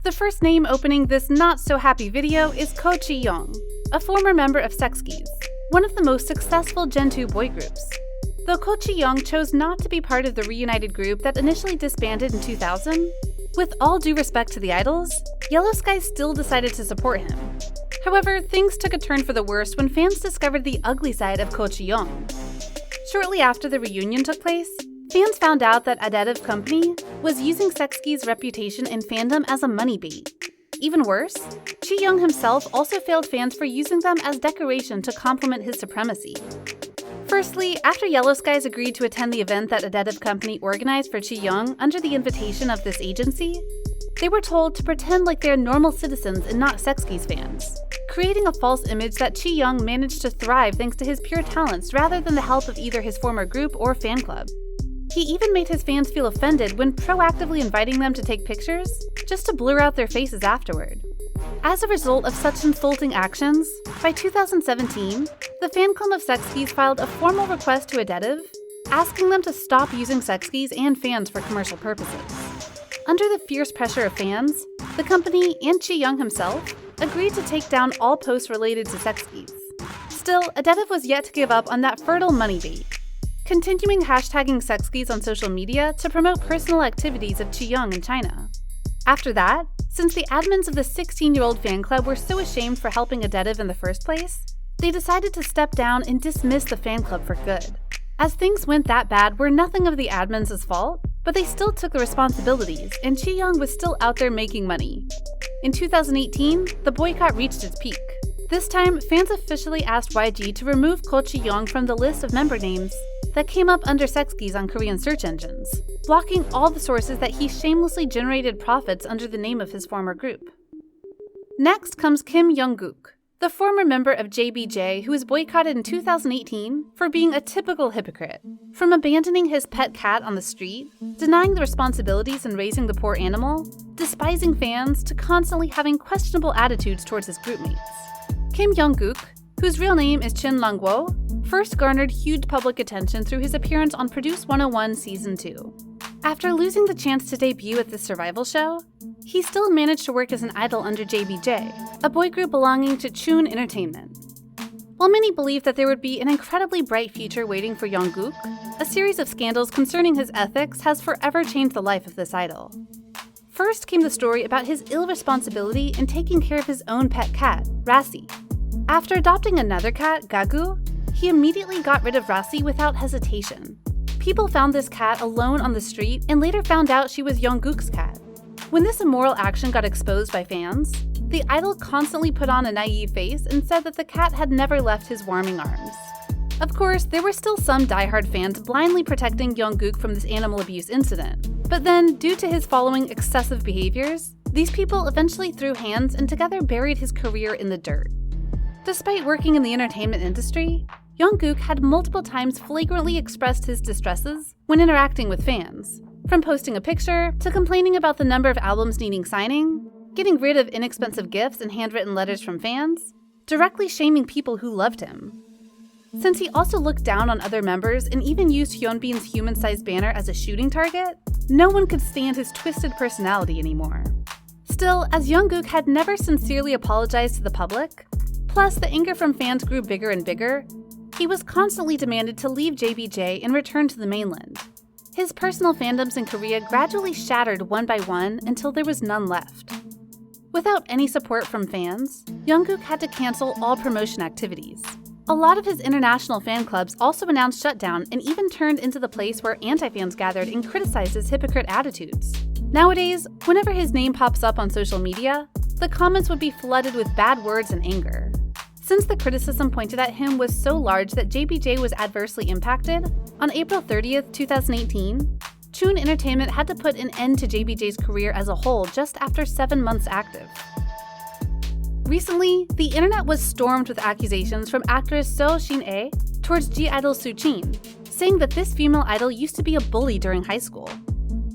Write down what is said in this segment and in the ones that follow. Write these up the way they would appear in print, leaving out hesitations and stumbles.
The first name opening this not-so-happy video is Kochiyong, a former member of Sexkies, one of the most successful Gen 2 boy groups. Though Kochiyong chose not to be part of the reunited group that initially disbanded in 2000, with all due respect to the idols, Yellow Sky still decided to support him. However, things took a turn for the worse when fans discovered the ugly side of Kochiyong. Shortly after the reunion took place, fans found out that Adedive Company was using Sexki's reputation in fandom as a money bait. Even worse, Chi-young himself also failed fans for using them as decoration to complement his supremacy. Firstly, after Yellow Skies agreed to attend the event that Adedive Company organized for Chi-young under the invitation of this agency, they were told to pretend like they're normal citizens and not Sexki's fans, creating a false image that Chi-young managed to thrive thanks to his pure talents rather than the help of either his former group or fan club. He even made his fans feel offended when proactively inviting them to take pictures, just to blur out their faces afterward. As a result of such insulting actions, by 2017, the fan club of Sexkies filed a formal request to Adedive, asking them to stop using Sexkies and fans for commercial purposes. Under the fierce pressure of fans, the company and Chi-young himself agreed to take down all posts related to Sexkies. Still, Adedive was yet to give up on that fertile money bait, continuing hashtagging Sexkies on social media to promote personal activities of Chi-young in China. After that, since the admins of the 16-year-old fan club were so ashamed for helping Adedive in the first place, they decided to step down and dismiss the fan club for good. As things went that bad were nothing of the admins' fault, but they still took the responsibilities, and Chi-young was still out there making money. In 2018, the boycott reached its peak. This time, fans officially asked YG to remove Kochiyong from the list of member names that came up under Sexkies on Korean search engines, blocking all the sources that he shamelessly generated profits under the name of his former group. Next comes YoungGook, the former member of JBJ who was boycotted in 2018 for being a typical hypocrite. From abandoning his pet cat on the street, denying the responsibilities in raising the poor animal, despising fans, to constantly having questionable attitudes towards his groupmates. YoungGook, whose real name is Chen first garnered huge public attention through his appearance on Produce 101 Season 2. After losing the chance to debut at this survival show, he still managed to work as an idol under JBJ, a boy group belonging to Chun Entertainment. While many believed that there would be an incredibly bright future waiting for YoungGook, a series of scandals concerning his ethics has forever changed the life of this idol. First came the story about his irresponsibility in taking care of his own pet cat, Rassi. After adopting another cat, Gagu, he immediately got rid of Rassi without hesitation. People found this cat alone on the street and later found out she was YoungGook's cat. When this immoral action got exposed by fans, the idol constantly put on a naive face and said that the cat had never left his warming arms. Of course, there were still some diehard fans blindly protecting YoungGook from this animal abuse incident. But then, due to his following excessive behaviors, these people eventually threw hands and together buried his career in the dirt. Despite working in the entertainment industry, YoungGook had multiple times flagrantly expressed his distresses when interacting with fans, from posting a picture to complaining about the number of albums needing signing, getting rid of inexpensive gifts and handwritten letters from fans, directly shaming people who loved him. Since he also looked down on other members and even used Hyunbin's human-sized banner as a shooting target, no one could stand his twisted personality anymore. Still, as YoungGook had never sincerely apologized to the public, plus the anger from fans grew bigger and bigger, he was constantly demanded to leave JBJ and return to the mainland. His personal fandoms in Korea gradually shattered one by one until there was none left. Without any support from fans, YoungGook had to cancel all promotion activities. A lot of his international fan clubs also announced shutdown and even turned into the place where anti-fans gathered and criticized his hypocrite attitudes. Nowadays, whenever his name pops up on social media, the comments would be flooded with bad words and anger. Since the criticism pointed at him was so large that JBJ was adversely impacted, on April 30th, 2018, Chun Entertainment had to put an end to JBJ's career as a whole just after 7 months active. Recently, the internet was stormed with accusations from actress So Shin-ae towards G-idol Sujin, saying that this female idol used to be a bully during high school.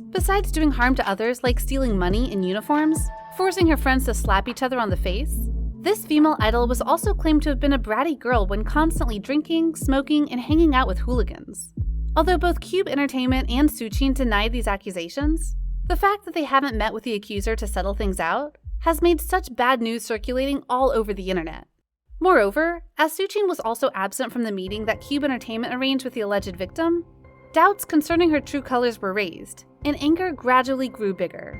Besides doing harm to others like stealing money and uniforms, forcing her friends to slap each other on the face, this female idol was also claimed to have been a bratty girl when constantly drinking, smoking, and hanging out with hooligans. Although both Cube Entertainment and Sujin denied these accusations, The fact that they haven't met with the accuser to settle things out has made such bad news circulating all over the internet. Moreover, as Sujin was also absent from the meeting that Cube Entertainment arranged with the alleged victim, doubts concerning her true colors were raised, and anger gradually grew bigger.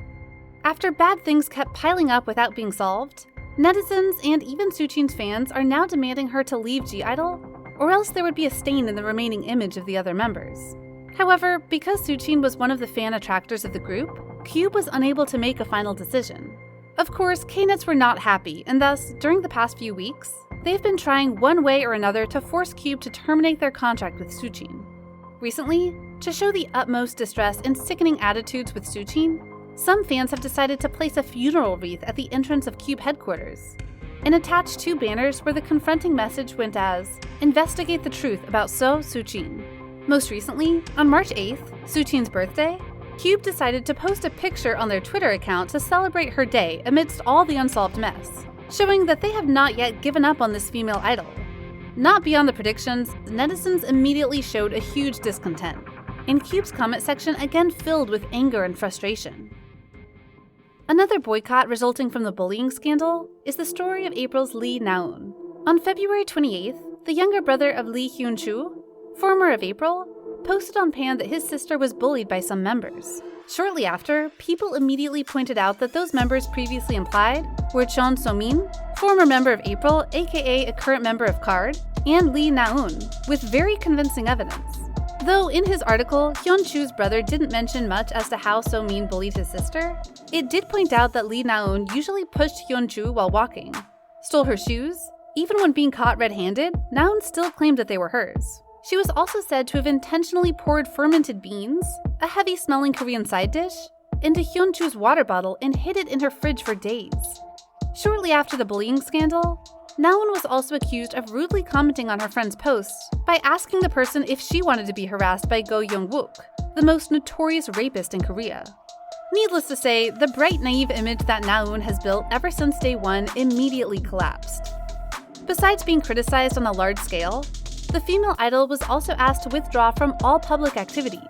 After bad things kept piling up without being solved, netizens and even Sujin's fans are now demanding her to leave G-Idol, or else there would be a stain in the remaining image of the other members. However, because Sujin was one of the fan attractors of the group, Cube was unable to make a final decision. Of course, K-Nets were not happy, and thus, during the past few weeks, they've been trying one way or another to force Cube to terminate their contract with Sujin. Recently, to show the utmost distress and sickening attitudes with Sujin, some fans have decided to place a funeral wreath at the entrance of Cube headquarters and attach 2 banners where the confronting message went as, "Investigate the truth about Sujin." Most recently, on March 8th, Sujin's birthday, Cube decided to post a picture on their Twitter account to celebrate her day amidst all the unsolved mess, showing that they have not yet given up on this female idol. Not beyond the predictions, netizens immediately showed a huge discontent, and Cube's comment section again filled with anger and frustration. Another boycott resulting from the bullying scandal is the story of April's Lee Na-eun. On February 28th, the younger brother of Lee Hyun-chu, former of April, posted on Pan that his sister was bullied by some members. Shortly after, people immediately pointed out that those members previously implied were Chon So-min, former member of April, aka a current member of KARD, and Lee Na-eun, with very convincing evidence. Though in his article, Hyun-chu's brother didn't mention much as to how So-min bullied his sister, it did point out that Lee Na-eun usually pushed Hyun-chu while walking, stole her shoes. Even when being caught red-handed, Na-eun still claimed that they were hers. She was also said to have intentionally poured fermented beans, a heavy-smelling Korean side dish, into Hyun-chu's water bottle and hid it in her fridge for days. Shortly after the bullying scandal, Na-eun was also accused of rudely commenting on her friend's posts by asking the person if she wanted to be harassed by YoungGook, the most notorious rapist in Korea. Needless to say, the bright, naive image that Na-eun has built ever since day one immediately collapsed. Besides being criticized on a large scale, the female idol was also asked to withdraw from all public activities,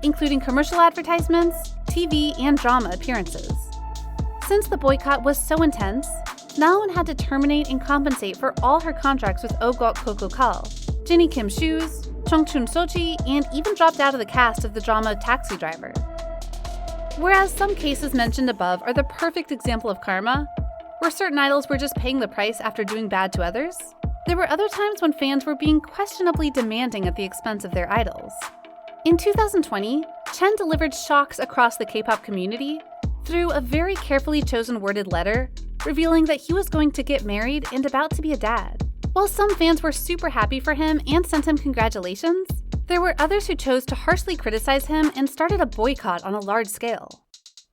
including commercial advertisements, TV, and drama appearances. Since the boycott was so intense, Na-eun had to terminate and compensate for all her contracts with YoungGook Kokokal, Jinny Kim Shoes, Chungchun Sochi, and even dropped out of the cast of the drama Taxi Driver. Whereas some cases mentioned above are the perfect example of karma, where certain idols were just paying the price after doing bad to others, there were other times when fans were being questionably demanding at the expense of their idols. In 2020, Chen delivered shocks across the K-pop community through a very carefully chosen worded letter revealing that he was going to get married and about to be a dad. While some fans were super happy for him and sent him congratulations, there were others who chose to harshly criticize him and started a boycott on a large scale.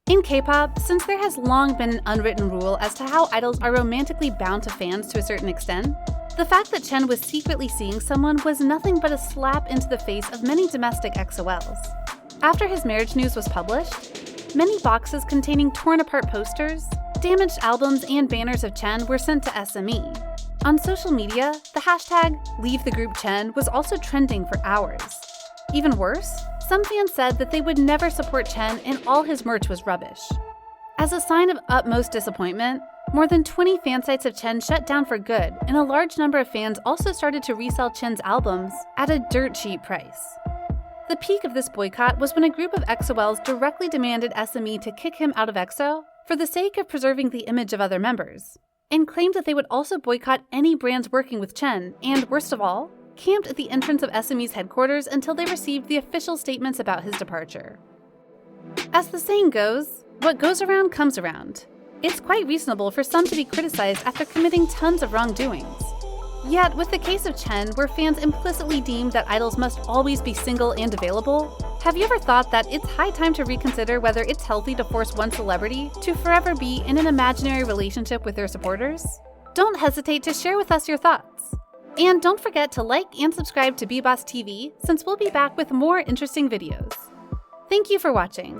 In K-pop, since there has long been an unwritten rule as to how idols are romantically bound to fans to a certain extent, the fact that Chen was secretly seeing someone was nothing but a slap into the face of many domestic XOLs. After his marriage news was published, many boxes containing torn-apart posters, damaged albums, and banners of Chen were sent to SME. On social media, the hashtag #LeaveTheGroupChen was also trending for hours. Even worse, some fans said that they would never support Chen and all his merch was rubbish. As a sign of utmost disappointment, more than 20 fan sites of Chen shut down for good, and a large number of fans also started to resell Chen's albums at a dirt cheap price. The peak of this boycott was when a group of XOLs directly demanded SME to kick him out of EXO for the sake of preserving the image of other members, and claimed that they would also boycott any brands working with Chen, and worst of all, camped at the entrance of SME's headquarters until they received the official statements about his departure. As the saying goes, what goes around comes around. It's quite reasonable for some to be criticized after committing tons of wrongdoings. Yet, with the case of Chen, where fans implicitly deemed that idols must always be single and available, have you ever thought that it's high time to reconsider whether it's healthy to force one celebrity to forever be in an imaginary relationship with their supporters? Don't hesitate to share with us your thoughts. And don't forget to like and subscribe to BeBoss TV, since we'll be back with more interesting videos. Thank you for watching.